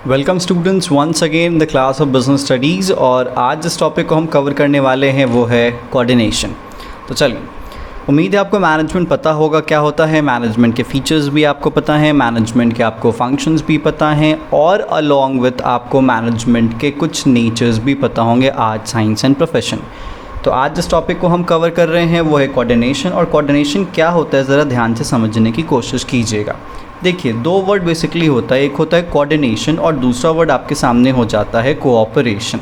Welcome students once again the class of business studies. और आज जिस टॉपिक को हम कवर करने वाले हैं वो है कोऑर्डिनेशन। तो चलिए, उम्मीद है आपको मैनेजमेंट पता होगा क्या होता है, मैनेजमेंट के फीचर्स भी आपको पता हैं, मैनेजमेंट के आपको फंक्शंस भी पता हैं और अलॉन्ग विथ आपको मैनेजमेंट के कुछ नेचर्स भी पता होंगे आर्ट, साइंस एंड प्रोफेशन। तो आज जिस टॉपिक को हम कवर कर रहे हैं वो है कोऑर्डिनेशन। और कोऑर्डिनेशन क्या होता है ज़रा ध्यान से समझने की कोशिश कीजिएगा। देखिए, दो वर्ड बेसिकली होता है, एक होता है कोऑर्डिनेशन और दूसरा वर्ड आपके सामने हो जाता है कोऑपरेशन।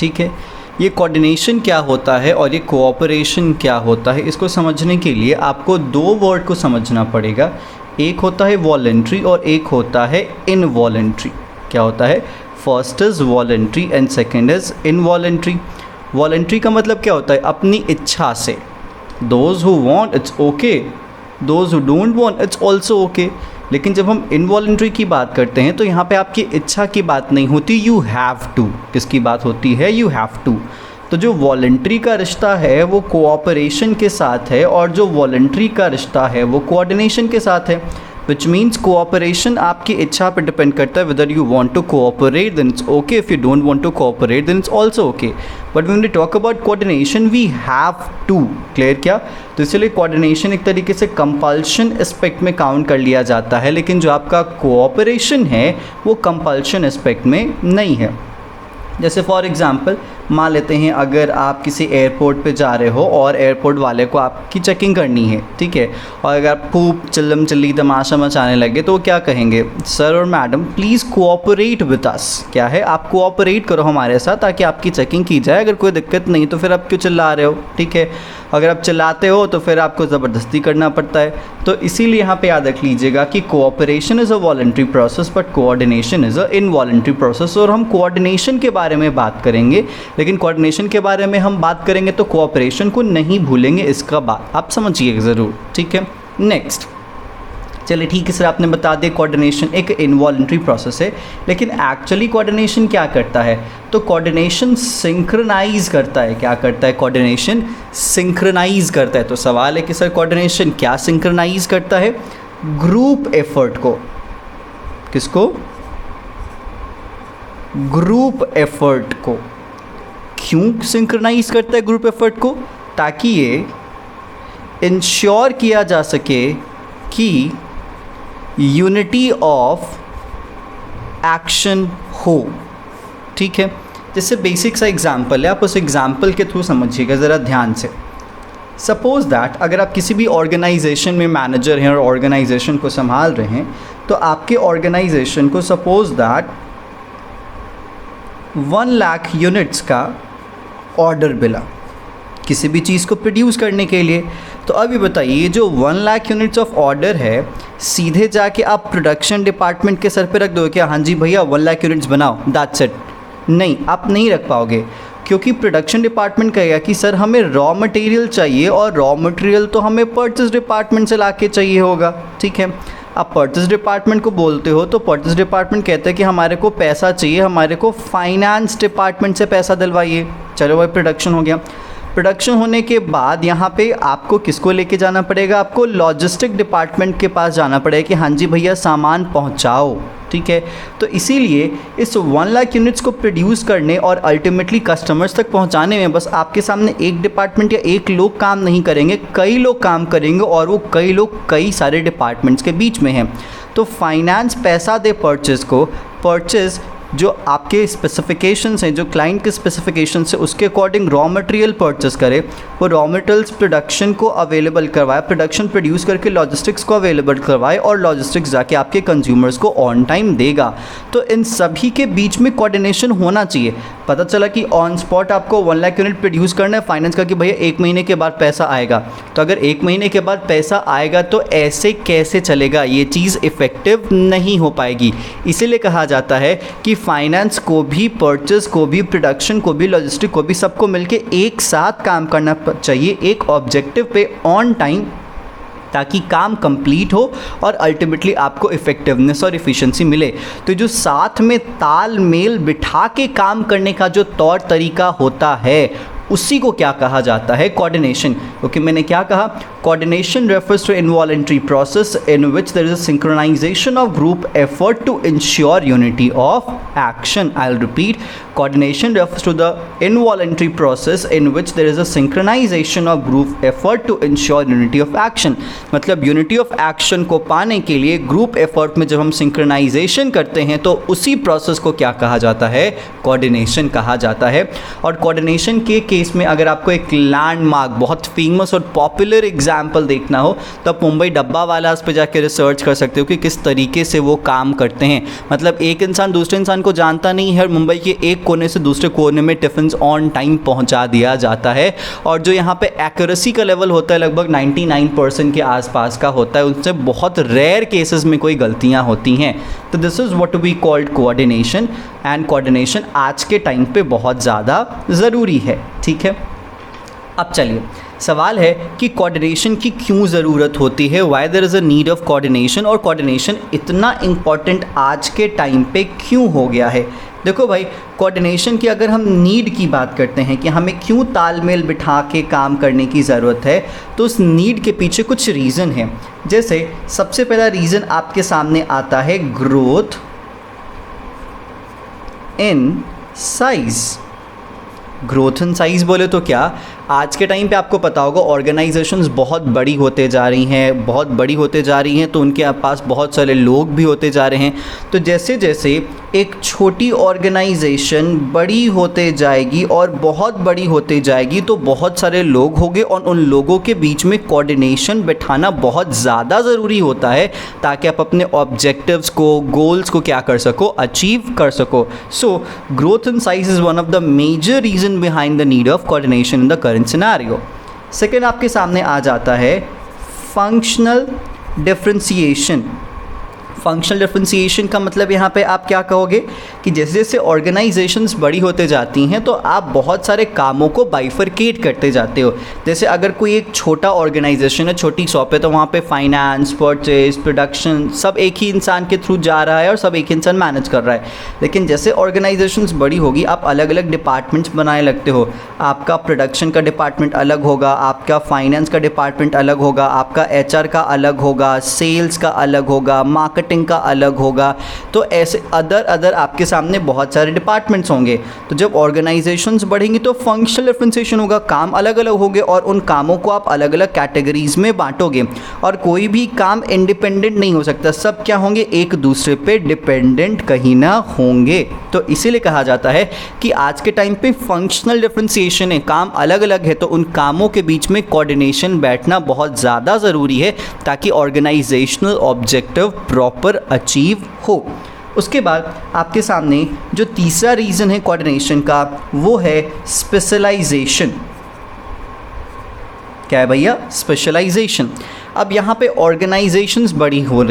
ठीक है, ये कोऑर्डिनेशन क्या होता है और ये कोऑपरेशन क्या होता है, इसको समझने के लिए आपको दो वर्ड को समझना पड़ेगा। एक होता है वॉलंटरी और एक होता है इनवॉलंटरी। क्या होता है? First is voluntary and second is involuntary. Voluntary का मतलब क्या होता है? अपनी इच्छा से। Those who want it's okay, those who don't want it's also okay. लेकिन जब हम इनवॉलंटरी की बात करते हैं तो यहाँ पे आपकी इच्छा की बात नहीं होती, यू हैव टू। किसकी बात होती है? You have to. तो जो वॉलंटरी का रिश्ता है वो कोऑपरेशन के साथ है और जो वॉलंटरी का रिश्ता है वो कोऑर्डिनेशन के साथ है। विच मीन्स कोऑपरेशन आपकी इच्छा पर डिपेंड करता है, whether you want to cooperate then it's okay, if you don't want to cooperate then it's also okay. But when we talk about coordination we have to. Clear क्या? तो इसलिए coordination एक तरीके से कंपल्शन एस्पेक्ट में count कर लिया जाता है, लेकिन जो आपका कोऑपरेशन है वो कंपल्शन एस्पेक्ट में नहीं है। जैसे फॉर एग्ज़ाम्पल मान लेते हैं, अगर आप किसी एयरपोर्ट पे जा रहे हो और एयरपोर्ट वाले को आपकी चेकिंग करनी है, ठीक है, और अगर आप खूब चिल्लम चिल्ली तमाशा मचाने लगे तो वो क्या कहेंगे? सर और madam please cooperate with us. क्या है? आप कोऑपरेट करो हमारे साथ ताकि आपकी चेकिंग की जाए। अगर कोई दिक्कत नहीं तो फिर आप क्यों चिल्ला रहे हो? ठीक है, अगर आप चिल्लाते हो तो फिर आपको ज़बरदस्ती करना पड़ता है। तो इसीलिए यहाँ पे याद रख लीजिएगा कि cooperation is a voluntary process but coordination is a involuntary process. और हम कोऑर्डिनेशन के बारे में बात करेंगे, लेकिन कोऑर्डिनेशन के बारे में हम बात करेंगे तो कोऑपरेशन को नहीं भूलेंगे, इसका बात आप समझिए ज़रूर। ठीक है, नेक्स्ट। चलिए ठीक है सर, आपने बता दिया कोऑर्डिनेशन एक इनवॉलंटरी प्रोसेस है, लेकिन एक्चुअली कोऑर्डिनेशन क्या करता है? तो कोऑर्डिनेशन सिंक्रोनाइज करता है। क्या करता है? कोऑर्डिनेशन सिंक्रोनाइज करता है। तो सवाल है कि सर कोऑर्डिनेशन क्या सिंक्रोनाइज करता है? ग्रुप एफर्ट को। किसको? ग्रुप एफर्ट को। क्यों सिंक्रोनाइज करता है ग्रुप एफर्ट को? ताकि ये इंश्योर किया जा सके कि यूनिटी ऑफ एक्शन हो। ठीक है, जैसे बेसिक सा एग्जाम्पल है, आप उस एग्जाम्पल के थ्रू समझिएगा ज़रा ध्यान से। सपोज़ दैट अगर आप किसी भी ऑर्गेनाइजेशन में मैनेजर हैं और ऑर्गेनाइजेशन को संभाल रहे हैं, तो आपके ऑर्गेनाइजेशन को सपोज़ दैट 1 लाख यूनिट्स का ऑर्डर मिला किसी भी चीज़ को प्रोड्यूस करने के लिए। तो अभी बताइए, जो 1 लाख यूनिट्स ऑफ ऑर्डर है, सीधे जाके आप प्रोडक्शन डिपार्टमेंट के सर पे रख दो क्या? हाँ जी भैया 1 लाख यूनिट्स बनाओ, दैट्स इट। नहीं, आप नहीं रख पाओगे, क्योंकि प्रोडक्शन डिपार्टमेंट कहेगा कि सर हमें रॉ मटेरियल चाहिए और रॉ मटेरियल तो हमें परचेस डिपार्टमेंट से लाके चाहिए होगा। ठीक है, आप परचेस डिपार्टमेंट को बोलते हो तो परचेस डिपार्टमेंट कहते हैं कि हमारे को पैसा चाहिए, हमारे को फाइनेंस डिपार्टमेंट से पैसा दिलवाइए। चलो भाई, प्रोडक्शन हो गया। प्रोडक्शन होने के बाद यहाँ पे आपको किसको लेके जाना पड़ेगा? आपको लॉजिस्टिक डिपार्टमेंट के पास जाना पड़ेगा कि हाँ जी भैया सामान पहुँचाओ। ठीक है, तो इसीलिए इस 1 लाख यूनिट्स को प्रोड्यूस करने और अल्टीमेटली कस्टमर्स तक पहुंचाने में बस आपके सामने एक डिपार्टमेंट या एक लोग काम नहीं करेंगे, कई लोग काम करेंगे और वो कई लोग कई सारे डिपार्टमेंट्स के बीच में हैं। तो फाइनेंस पैसा दे परचेज़ को, परचेज़ जो आपके स्पेसिफिकेशंस हैं, जो क्लाइंट के स्पेसिफिकेशंस है उसके अकॉर्डिंग रॉ मटेरियल परचेस करे, वो रॉ मटेरियल्स प्रोडक्शन को अवेलेबल करवाए, प्रोडक्शन प्रोड्यूस करके लॉजिस्टिक्स को अवेलेबल करवाए और लॉजिस्टिक्स जाके आपके कंज्यूमर्स को ऑन टाइम देगा। तो इन सभी के बीच में कोऑर्डिनेशन होना चाहिए। पता चला कि ऑन स्पॉट आपको 1 लाख यूनिट प्रोड्यूस करना है, फाइनेंस का कि भैया 1 महीने के बाद पैसा आएगा। तो अगर 1 महीने के बाद पैसा आएगा तो ऐसे कैसे चलेगा? ये चीज़ इफ़ेक्टिव नहीं हो पाएगी। इसीलिए कहा जाता है कि फाइनेंस को भी, परचेस को भी, प्रोडक्शन को भी, लॉजिस्टिक को भी, सबको मिलके एक साथ काम करना चाहिए एक ऑब्जेक्टिव पे ऑन टाइम, ताकि काम कंप्लीट हो और अल्टीमेटली आपको इफ़ेक्टिवनेस और इफ़िशिएंसी मिले। तो जो साथ में तालमेल बिठा के काम करने का जो तौर तरीका होता है उसी को क्या कहा जाता है, कोऑर्डिनेशन। क्योंकि मैंने क्या कहा, coordination refers to involuntary process in which there is a synchronisation of group effort to ensure unity of action. I will repeat, coordination refers to the involuntary process in which there is a synchronisation of group effort to ensure unity of action. मतलब unity of action को पाने के लिए group effort में जब हम synchronisation करते हैं तो उसी प्रोसेस को क्या कहा जाता है, कोऑर्डिनेशन कहा जाता है। और कोऑर्डिनेशन के केस में अगर आपको एक लैंडमार्क, बहुत फेमस और पॉपुलर एग्जाम्पल देखना हो तो आप मुंबई डब्बा वाला पे जाके रिसर्च कर सकते हो कि किस तरीके से वो काम करते हैं। मतलब एक इंसान दूसरे इंसान को जानता नहीं है और मुंबई के एक कोने से दूसरे कोने में टिफ़िन ऑन टाइम पहुंचा दिया जाता है। और जो यहाँ पे एक्यूरेसी का लेवल होता है लगभग 99% के आसपास का होता है, उनसे बहुत रेयर केसेस में कोई गलतियाँ होती हैं। तो this is what we called coordination, and coordination आज के टाइम पे बहुत ज़्यादा ज़रूरी है। ठीक है, अब चलिए सवाल है कि कोऑर्डिनेशन की क्यों ज़रूरत होती है, why there is a need of coordination, और कोऑर्डिनेशन इतना इम्पॉर्टेंट आज के टाइम पे क्यों हो गया है। देखो भाई, कोऑर्डिनेशन की अगर हम नीड की बात करते हैं कि हमें क्यों तालमेल बिठा के काम करने की ज़रूरत है, तो उस नीड के पीछे कुछ रीज़न है। जैसे सबसे पहला रीज़न आपके सामने आता है growth in size. Growth in size बोले तो क्या, आज के टाइम पे आपको पता होगा ऑर्गेनाइजेशंस बहुत बड़ी होते जा रही हैं, बहुत बड़ी होते जा रही हैं, तो उनके पास बहुत सारे लोग भी होते जा रहे हैं। तो जैसे जैसे एक छोटी ऑर्गेनाइजेशन बड़ी होते जाएगी और बहुत बड़ी होते जाएगी तो बहुत सारे लोग होंगे और उन लोगों के बीच में कोऑर्डिनेशन बिठाना बहुत ज़्यादा ज़रूरी होता है ताकि आप अपने ऑब्जेक्टिव्स को, गोल्स को क्या कर सको, अचीव कर सको। So growth in size is one of the major reason behind the need of coordination in the current scenario. Second आपके सामने आ जाता है फंक्शनल डिफरेंशिएशन। फंक्शनल डिफरेंशिएशन का मतलब यहाँ पे आप क्या कहोगे कि जैसे जैसे ऑर्गेनाइजेशंस बड़ी होते जाती हैं तो आप बहुत सारे कामों को बाइफरकेट करते जाते हो। जैसे अगर कोई एक छोटा ऑर्गेनाइजेशन है, छोटी शॉप है, तो वहाँ पे फाइनेंस, परचेज, प्रोडक्शन सब एक ही इंसान के थ्रू जा रहा है और सब एक ही इंसान मैनेज कर रहा है। लेकिन जैसे ऑर्गेनाइजेशंस बड़ी होगी आप अलग अलग डिपार्टमेंट्स बनाने लगते हो। आपका प्रोडक्शन का डिपार्टमेंट अलग होगा, आपका फाइनेंस का डिपार्टमेंट अलग होगा, आपका HR का अलग होगा, सेल्स का अलग होगा, मार्केटिंग का अलग होगा। तो ऐसे अदर आपके सामने बहुत सारे डिपार्टमेंट्स होंगे। तो जब ऑर्गेनाइजेशंस बढ़ेंगी तो फंक्शनल डिफरेंशिएशन होगा, काम अलग अलग होंगे और उन कामों को आप अलग अलग कैटेगरीज में बांटोगे। और कोई भी काम इंडिपेंडेंट नहीं हो सकता, सब क्या होंगे, एक दूसरे पे डिपेंडेंट कहीं ना होंगे। तो इसीलिए कहा जाता है कि आज के टाइम पे फंक्शनल डिफरेंशिएशन है, काम अलग अलग है, तो उन कामों के बीच में कोऑर्डिनेशन बैठना बहुत ज़्यादा ज़रूरी है ताकि ऑर्गेनाइजेशनल ऑब्जेक्टिव प्रॉपर अचीव हो। उसके बाद आपके सामने जो तीसरा रीज़न है कोऑर्डिनेशन का वो है स्पेशलाइजेशन। क्या है भैया, स्पेशलाइजेशन। अब यहाँ पे ऑर्गेनाइजेशंस बड़ी हो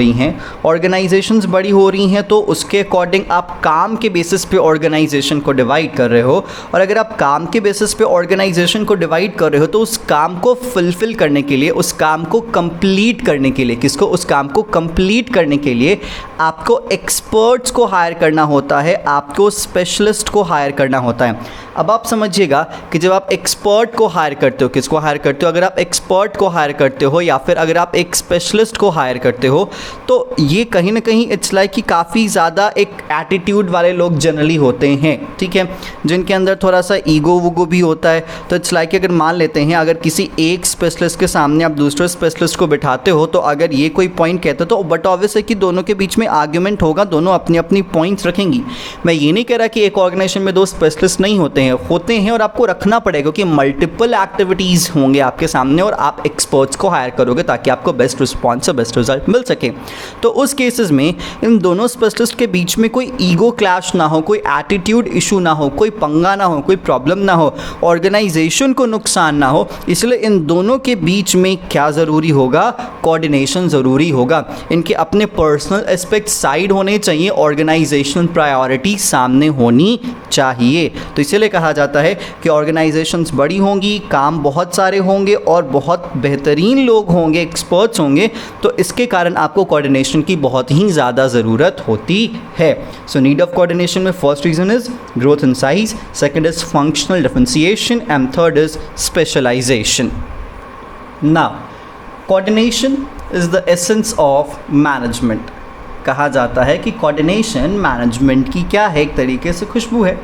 रही हैं तो उसके अकॉर्डिंग आप काम के बेसिस पे ऑर्गेनाइजेशन को डिवाइड कर रहे हो। और अगर आप काम के बेसिस पे ऑर्गेनाइजेशन को डिवाइड कर रहे हो तो उस काम को फुलफ़िल करने के लिए, उस काम को कंप्लीट करने के लिए, उस काम को कंप्लीट करने के लिए आपको एक्सपर्ट्स को हायर करना होता है, आपको स्पेशलिस्ट को हायर करना होता है। अब आप समझिएगा कि जब आप एक्सपर्ट को हायर करते हो, किसको हायर करते हो, अगर आप एक्सपर्ट को हायर करते हो या फिर अगर आप एक स्पेशलिस्ट को हायर करते हो तो ये कहीं ना कहीं इट्स लाइक कि काफ़ी ज़्यादा एक एटीट्यूड वाले लोग जनरली होते हैं, ठीक है, जिनके अंदर थोड़ा सा ईगो वोगो भी होता है। तो इट्स लाइक अगर मान लेते हैं अगर किसी एक स्पेशलिस्ट के सामने आप दूसरे स्पेशलिस्ट को बिठाते हो तो अगर ये कोई पॉइंट कहते हो तो बट ऑब्वियस है कि दोनों के बीच में आर्ग्यूमेंट होगा, दोनों अपनी अपनी पॉइंट्स रखेंगी। मैं ये नहीं कह रहा कि एक ऑर्गेनाइजेशन में दो स्पेशलिस्ट नहीं होते हैं और आपको रखना पड़ेगा क्योंकि मल्टीपल एक्टिविटीज़ होंगे आपके सामने और आप एक्सपर्ट्स को हायर करोगे ताकि आपको बेस्ट रिस्पॉन्स और बेस्ट रिजल्ट मिल सके। तो उस केसेस में इन दोनों स्पेशलिस्ट के बीच में कोई ईगो क्लैश ना हो, कोई एटीट्यूड इशू ना हो, कोई पंगा ना हो, कोई प्रॉब्लम ना हो, ऑर्गेनाइजेशन को नुकसान ना हो, इसलिए इन दोनों के बीच में क्या ज़रूरी होगा, कोऑर्डिनेशन ज़रूरी होगा। इनके अपने पर्सनल एस्पेक्ट साइड होने चाहिए, ऑर्गेनाइजेशनल प्रायोरिटी सामने होनी चाहिए। तो इसलिए कहा जाता है कि ऑर्गेनाइजेशंस बड़ी होंगी, काम बहुत सारे होंगे और बहुत बेहतरीन लोग होंगे, एक्सपर्ट्स होंगे, तो इसके कारण आपको कोऑर्डिनेशन की बहुत ही ज़्यादा ज़रूरत होती है। सो नीड ऑफ कोऑर्डिनेशन में first reason is growth in size, second is functional differentiation and third is specialisation. Now coordination is the essence of management. कहा जाता है कि कोऑर्डिनेशन मैनेजमेंट की क्या है, एक तरीके से खुशबू है।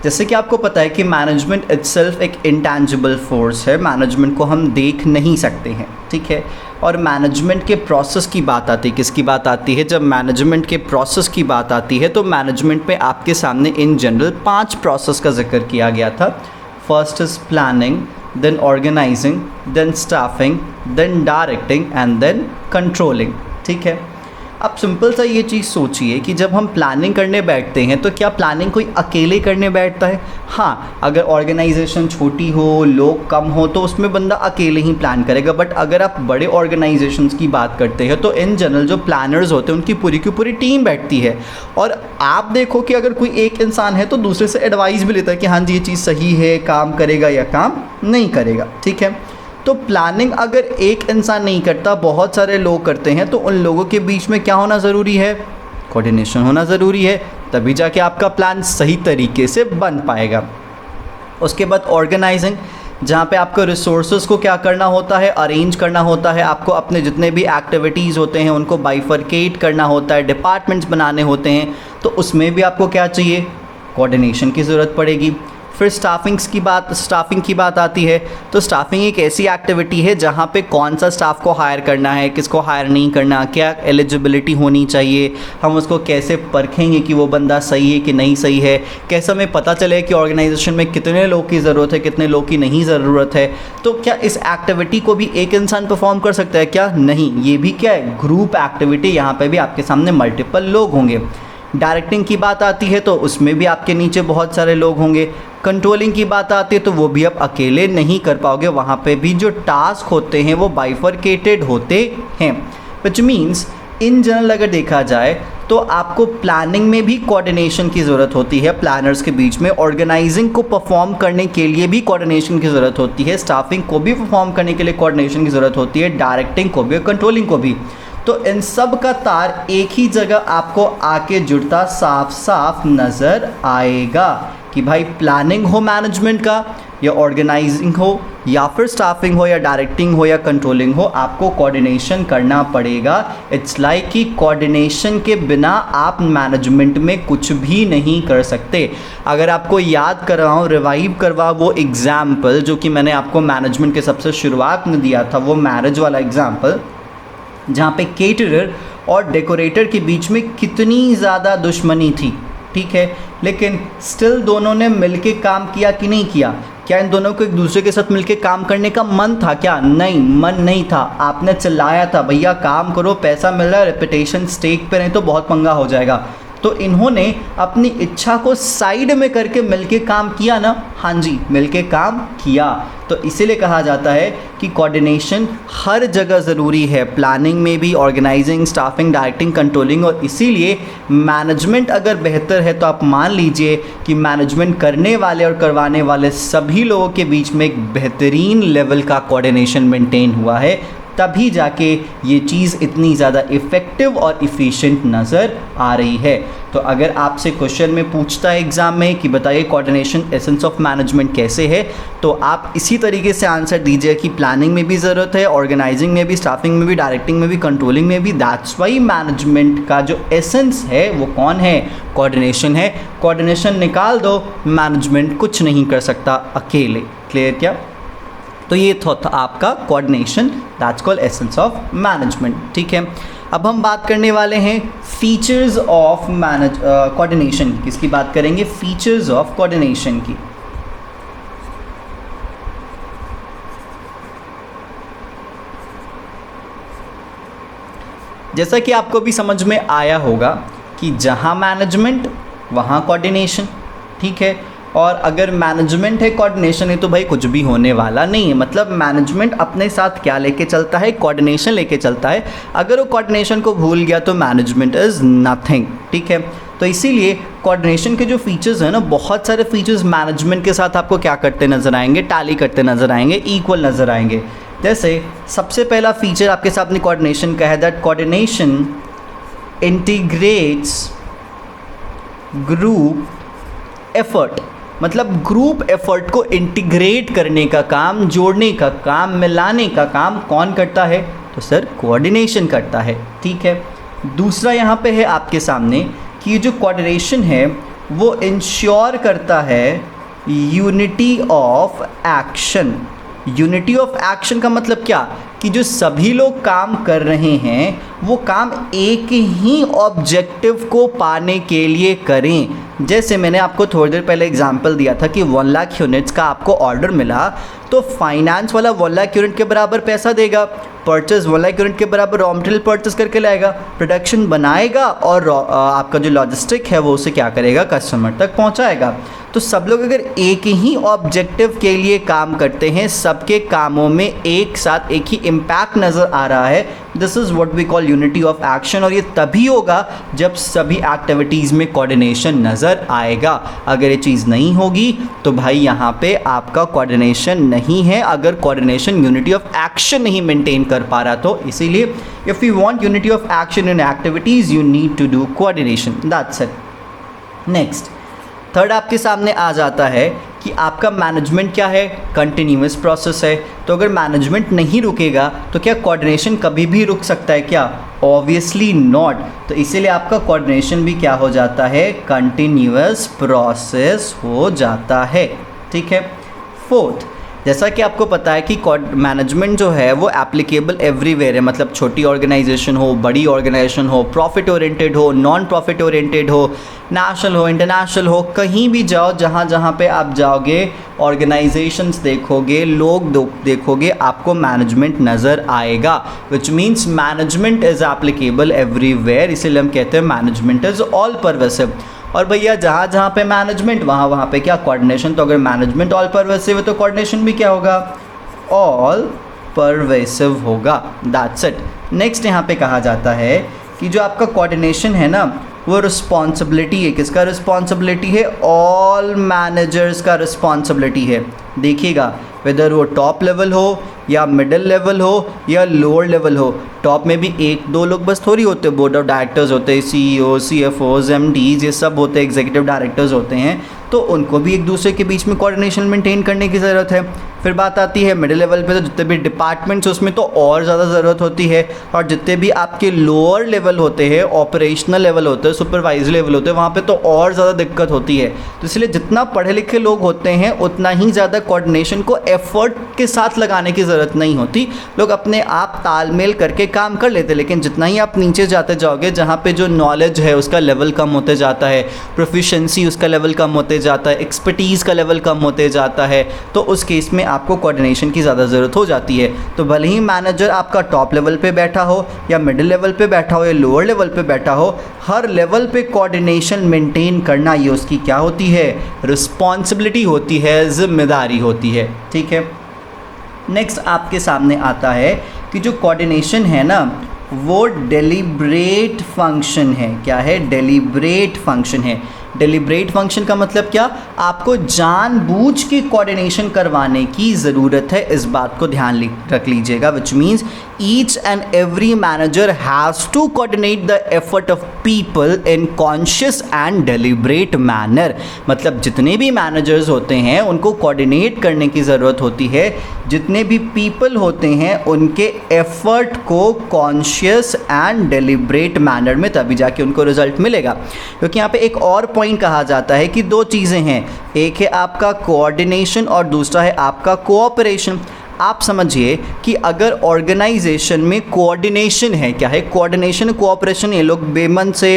जैसे कि आपको पता है कि मैनेजमेंट इटसेल्फ एक इंटैंजिबल फोर्स है, मैनेजमेंट को हम देख नहीं सकते हैं, ठीक है। और मैनेजमेंट के प्रोसेस की बात आती है, किसकी बात आती है? जब मैनेजमेंट के प्रोसेस की बात आती है तो मैनेजमेंट में आपके सामने इन जनरल 5 प्रोसेस का जिक्र किया गया था। First is planning, then organising, then staffing, then directing and then controlling, ठीक है। अब सिंपल सा ये चीज़ सोचिए कि जब हम प्लानिंग करने बैठते हैं तो क्या प्लानिंग कोई अकेले करने बैठता है? हाँ, अगर ऑर्गेनाइजेशन छोटी हो, लोग कम हो तो उसमें बंदा अकेले ही प्लान करेगा। बट अगर आप बड़े ऑर्गेनाइजेशंस की बात करते हैं तो इन जनरल जो प्लानर्स होते हैं उनकी पूरी की पूरी टीम बैठती है। और आप देखो कि अगर कोई एक इंसान है तो दूसरे से एडवाइस भी लेता है कि हाँ जी ये चीज़ सही है, काम करेगा या काम नहीं करेगा, ठीक है। तो प्लानिंग अगर एक इंसान नहीं करता, बहुत सारे लोग करते हैं, तो उन लोगों के बीच में क्या होना ज़रूरी है? कोऑर्डिनेशन होना ज़रूरी है, तभी जाके आपका प्लान सही तरीके से बन पाएगा। उसके बाद ऑर्गेनाइजिंग, जहाँ पे आपको रिसोर्सेज को क्या करना होता है? अरेंज करना होता है। आपको अपने जितने भी एक्टिविटीज़ होते हैं उनको बाइफरकेट करना होता है, डिपार्टमेंट्स बनाने होते हैं, तो उसमें भी आपको क्या चाहिए? कोऑर्डिनेशन की ज़रूरत पड़ेगी। फिर स्टाफिंग की बात आती है तो स्टाफिंग एक ऐसी एक्टिविटी है जहाँ पे कौन सा स्टाफ को हायर करना है, किसको हायर नहीं करना, क्या एलिजिबिलिटी होनी चाहिए, हम उसको कैसे परखेंगे कि वो बंदा सही है कि नहीं सही है, कैसे हमें पता चले कि ऑर्गेनाइजेशन में कितने लोग की ज़रूरत है, कितने लोग की नहीं ज़रूरत है। तो क्या इस एक्टिविटी को भी एक इंसान परफॉर्म कर सकता है क्या? नहीं, ये भी क्या है? Group activity. यहाँ पर भी आपके सामने मल्टीपल लोग होंगे। डायरेक्टिंग की बात आती है तो उसमें भी आपके नीचे बहुत सारे लोग होंगे। कंट्रोलिंग की बात आती है तो वो भी आप अकेले नहीं कर पाओगे, वहाँ पे भी जो टास्क होते हैं वो बाइफरकेटेड होते हैं। विच मीन्स इन जनरल अगर देखा जाए तो आपको प्लानिंग में भी कोऑर्डिनेशन की ज़रूरत होती है प्लानर्स के बीच में, ऑर्गेनाइजिंग को परफॉर्म करने के लिए भी कोऑर्डिनेशन की ज़रूरत होती है, स्टाफिंग को भी परफॉर्म करने के लिए कोऑर्डिनेशन की ज़रूरत होती है, डायरेक्टिंग को भी और कंट्रोलिंग को भी। तो इन सब का तार एक ही जगह आपको आके जुड़ता साफ साफ नज़र आएगा कि भाई प्लानिंग हो मैनेजमेंट का, या ऑर्गेनाइजिंग हो, या फिर स्टाफिंग हो, या डायरेक्टिंग हो, या कंट्रोलिंग हो, आपको कोऑर्डिनेशन करना पड़ेगा। इट्स लाइक कि कोऑर्डिनेशन के बिना आप मैनेजमेंट में कुछ भी नहीं कर सकते। अगर आपको याद करवाऊँ, रिवाइव करवा वो एग्जाम्पल जो कि मैंने आपको मैनेजमेंट के सबसे शुरुआत में दिया था, वो मैरिज वाला एग्जाम्पल, जहाँ पे केटरर और डेकोरेटर के बीच में कितनी ज़्यादा दुश्मनी थी, ठीक है, लेकिन स्टिल दोनों ने मिलके काम किया कि नहीं किया? क्या इन दोनों को एक दूसरे के साथ मिलके काम करने का मन था क्या? नहीं, मन नहीं था। आपने चिल्लाया था भैया काम करो, पैसा मिल रहा है, रेपुटेशन स्टेक पे, नहीं तो बहुत पंगा हो जाएगा। तो इन्होंने अपनी इच्छा को साइड में करके मिलके काम किया ना? हाँ जी, मिलके काम किया। तो इसीलिए कहा जाता है कि कोऑर्डिनेशन हर जगह ज़रूरी है, प्लानिंग में भी, ऑर्गेनाइजिंग, स्टाफिंग, डायरेक्टिंग, कंट्रोलिंग। और इसीलिए मैनेजमेंट अगर बेहतर है तो आप मान लीजिए कि मैनेजमेंट करने वाले और करवाने वाले सभी लोगों के बीच में एक बेहतरीन लेवल का कोऑर्डिनेशन मेंटेन हुआ है, तभी जाके ये चीज़ इतनी ज़्यादा इफ़ेक्टिव और इफ़िशिएंट नज़र आ रही है। तो अगर आपसे क्वेश्चन में पूछता है एग्ज़ाम में कि बताइए कोऑर्डिनेशन एसेंस ऑफ मैनेजमेंट कैसे है, तो आप इसी तरीके से आंसर दीजिए कि प्लानिंग में भी ज़रूरत है, ऑर्गेनाइजिंग में भी, स्टाफिंग में भी, डायरेक्टिंग में भी, कंट्रोलिंग में भी। दैट्स वाई मैनेजमेंट का जो एसेंस है वो कौन है? कोऑर्डिनेशन है। कोऑर्डिनेशन निकाल दो, मैनेजमेंट कुछ नहीं कर सकता अकेले। क्लियर क्या? तो ये था आपका coordination, that's called essence of management, ठीक है। अब हम बात करने वाले हैं फीचर्स ऑफ कोऑर्डिनेशन की। किसकी बात करेंगे? फीचर्स ऑफ कोऑर्डिनेशन की। जैसा कि आपको भी समझ में आया होगा कि जहां मैनेजमेंट वहां कोऑर्डिनेशन, ठीक है। और अगर मैनेजमेंट है, कोऑर्डिनेशन है, तो भाई कुछ भी होने वाला नहीं है। मतलब मैनेजमेंट अपने साथ क्या लेके चलता है? कोऑर्डिनेशन लेके चलता है। अगर वो कोऑर्डिनेशन को भूल गया तो मैनेजमेंट इज़ नथिंग, ठीक है। तो इसीलिए कोऑर्डिनेशन के जो फीचर्स हैं ना, बहुत सारे फीचर्स मैनेजमेंट के साथ आपको क्या करते नज़र आएंगे, टैली करते नज़र आएंगे, इक्वल नज़र आएंगे। जैसे सबसे पहला फीचर आपके सामने कोऑर्डिनेशन का है, that coordination integrates group effort. मतलब ग्रुप एफर्ट को इंटीग्रेट करने का काम, जोड़ने का काम, मिलाने का काम कौन करता है? तो सर कोऑर्डिनेशन करता है। ठीक है, दूसरा यहाँ पे है आपके सामने कि ये जो कोऑर्डिनेशन है वो इंश्योर करता है unity of action. Unity of action का मतलब क्या? कि जो सभी लोग काम कर रहे हैं वो काम एक ही ऑब्जेक्टिव को पाने के लिए करें। जैसे मैंने आपको थोड़ी देर पहले एग्जांपल दिया था कि 1 लाख यूनिट्स का आपको ऑर्डर मिला, तो फाइनेंस वाला 1 लाख यूनिट के बराबर पैसा देगा, परचेज 1 लाख यूनिट के बराबर रॉ मटेरियल परचेज करके लाएगा, प्रोडक्शन बनाएगा और आपका जो लॉजिस्टिक है वो उसे क्या करेगा? कस्टमर तक पहुंचाएगा। तो सब लोग अगर एक ही ऑब्जेक्टिव के लिए काम करते हैं, सबके कामों में एक साथ एक ही इम्पैक्ट नज़र आ रहा है, this is what we call unity of action. और ये तभी होगा जब सभी एक्टिविटीज़ में कोऑर्डिनेशन नज़र आएगा। अगर ये चीज़ नहीं होगी तो भाई यहाँ पे आपका कोऑर्डिनेशन नहीं है, अगर कोऑर्डिनेशन यूनिटी ऑफ एक्शन नहीं मेंटेन कर पा रहा तो। इसीलिए if you want unity of action in activities you need to do coordination, that's it. Next, third आपके सामने आ जाता है कि आपका मैनेजमेंट क्या है? कंटिन्यूअस प्रोसेस है। तो अगर मैनेजमेंट नहीं रुकेगा तो क्या कोऑर्डिनेशन कभी भी रुक सकता है क्या? Obviously not. तो इसीलिए आपका कोऑर्डिनेशन भी क्या हो जाता है? कंटिन्यूअस प्रोसेस हो जाता है। ठीक है। फोर्थ, जैसा कि आपको पता है कि मैनेजमेंट जो है वो एप्लीकेबल एवरीवेयर है, मतलब छोटी ऑर्गेनाइजेशन हो, बड़ी ऑर्गेनाइजेशन हो, प्रॉफिट ओरिएंटेड हो, नॉन प्रॉफिट ओरिएंटेड हो, नेशनल हो, इंटरनेशनल हो, कहीं भी जाओ, जहाँ जहाँ पे आप जाओगे ऑर्गेनाइजेशंस देखोगे, लोग देखोगे, आपको मैनेजमेंट नज़र आएगा, which means management is applicable everywhere. इसीलिए हम कहते हैं मैनेजमेंट इज़ ऑल परवेसिव। और भैया जहाँ जहाँ पे मैनेजमेंट वहाँ वहाँ पे क्या? कोऑर्डिनेशन। तो अगर मैनेजमेंट ऑल परवेसिव है तो कोऑर्डिनेशन भी क्या होगा? ऑल परवेसिव होगा। That's it. नेक्स्ट यहाँ पे कहा जाता है कि जो आपका कोऑर्डिनेशन है ना वो रिस्पॉन्सिबिलिटी है। किसका रिस्पॉन्सिबिलिटी है? ऑल मैनेजर्स का रिस्पॉन्सिबिलिटी है। देखिएगा वेदर वो टॉप लेवल हो या मिडिल लेवल हो या लोअर लेवल हो, टॉप में भी एक दो लोग बस थोड़ी होते, बोर्ड ऑफ डायरेक्टर्स होते हैं, CEO, CFOs, MDs, ये सब होते हैं, एग्जीक्यूटिव डायरेक्टर्स होते हैं, तो उनको भी एक दूसरे के बीच में कोऑर्डिनेशन मेंटेन करने की ज़रूरत है। फिर बात आती है मिडिल लेवल पे, तो जितने भी डिपार्टमेंट्स उसमें तो और ज़्यादा ज़रूरत होती है, और जितने भी आपके लोअर लेवल होते हैं, ऑपरेशनल लेवल होते हैं, सुपरवाइजरी लेवल होते हैं, वहाँ पे तो और ज़्यादा दिक्कत होती है। तो इसलिए जितना पढ़े लिखे लोग होते हैं उतना ही ज़्यादा कोऑर्डिनेशन को एफर्ट के साथ लगाने की ज़रूरत नहीं होती, लोग अपने आप तालमेल करके काम कर लेते। लेकिन जितना ही आप नीचे जाते जाओगे, जहाँ पे जो नॉलेज है उसका लेवल कम होते जाता है, प्रोफिशिएंसी उसका लेवल कम होते जाता है, एक्सपर्टीज़ का लेवल कम होते जाता है, तो उस केस में आपको कोऑर्डिनेशन की ज़्यादा ज़रूरत हो जाती है। तो भले ही मैनेजर आपका टॉप लेवल पे बैठा हो या मिडिल लेवल पे बैठा हो या लोअर लेवल पे बैठा हो, हर लेवल पे कोऑर्डिनेशन मेंटेन करना ये उसकी क्या होती है? रिस्पॉन्सिबिलिटी होती है, जिम्मेदारी होती है। ठीक है। नेक्स्ट आपके सामने आता है कि जो कोऑर्डिनेशन है ना वो डेलिब्रेट फंक्शन है। क्या है? डेलिब्रेट फंक्शन है। डेलिब्रेट फंक्शन का मतलब क्या? आपको जानबूझ के कोऑर्डिनेशन करवाने की ज़रूरत है, इस बात को ध्यान रख लीजिएगा। Which means each and every manager has to coordinate the effort of people in conscious and deliberate manner. मतलब जितने भी मैनेजर्स होते हैं उनको कोऑर्डिनेट करने की ज़रूरत होती है, जितने भी पीपल होते हैं उनके एफर्ट को कॉन्शियस एंड डेलिब्रेट मैनर में, तभी जाके उनको रिजल्ट मिलेगा। क्योंकि यहाँ पे एक और पॉइंट कहा जाता है कि दो चीज़ें हैं, एक है आपका कोऑर्डिनेशन और दूसरा है आपका कोऑपरेशन। आप समझिए कि अगर ऑर्गेनाइजेशन में कोऑर्डिनेशन है, क्या है? कोऑर्डिनेशन, कोऑपरेशन, ये लोग बेमन से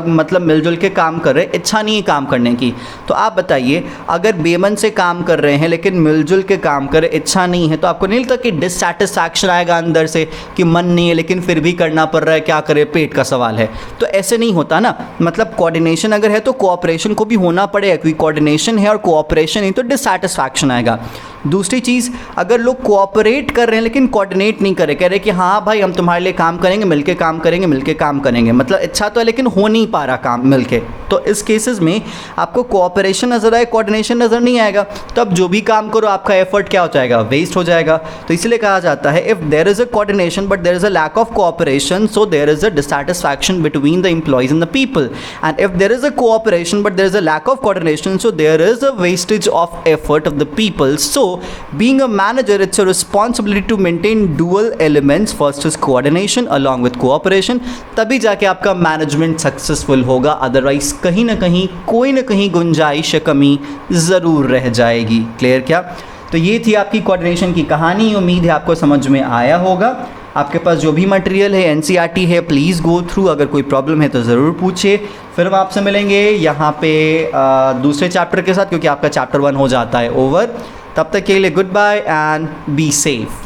मतलब मिलजुल के काम कर रहे हैं, इच्छा नहीं है काम करने की, तो आप बताइए अगर बेमन से काम कर रहे हैं लेकिन मिलजुल के काम कर रहे, इच्छा नहीं है, तो आपको नहीं लगता कि डिससैटिस्फैक्शन आएगा अंदर से कि मन नहीं है लेकिन फिर भी करना पड़ रहा है, क्या करे, पेट का सवाल है। तो ऐसे नहीं होता ना, मतलब कोऑर्डिनेशन अगर है तो कोऑपरेशन को भी होना पड़ेगा, क्योंकि कोऑर्डिनेशन है और कोऑपरेशन है तो डिससैटिस्फैक्शन आएगा। दूसरी चीज़, अगर लोग कोऑपरेट कर रहे हैं लेकिन कोऑर्डिनेट नहीं कर रहे, कह रहे कि हाँ भाई हम तुम्हारे लिए काम करेंगे, मिलके काम करेंगे, मिलके काम करेंगे, मतलब अच्छा तो है लेकिन हो नहीं पा रहा काम मिलके, तो इस केसेस में आपको कोऑपरेशन नज़र आए, कोऑर्डिनेशन नज़र नहीं आएगा, तब जो भी काम करो आपका एफर्ट क्या हो जाएगा, वेस्ट हो जाएगा। तो इसलिए कहा जाता है if there is a coordination but there is a lack of cooperation, so there is a dissatisfaction between the employees and the people, and if there is a cooperation but there is a lack of coordination, so there is a wastage of effort of the people. So being a manager, it's your responsibility to maintain dual elements. First is coordination along with cooperation, तभी जाके आपका management successful होगा, otherwise कहीं ना कहीं गुंजाइश या कमी ज़रूर रह जाएगी। क्लियर क्या? तो ये थी आपकी कोऑर्डिनेशन की कहानी, उम्मीद है आपको समझ में आया होगा। आपके पास जो भी मटेरियल है एनसीईआरटी है, प्लीज़ गो थ्रू, अगर कोई प्रॉब्लम है तो ज़रूर पूछिए। फिर हम आपसे मिलेंगे यहाँ पे दूसरे चैप्टर के साथ, क्योंकि आपका चैप्टर 1 हो जाता है ओवर। तब तक के लिए goodbye and be safe.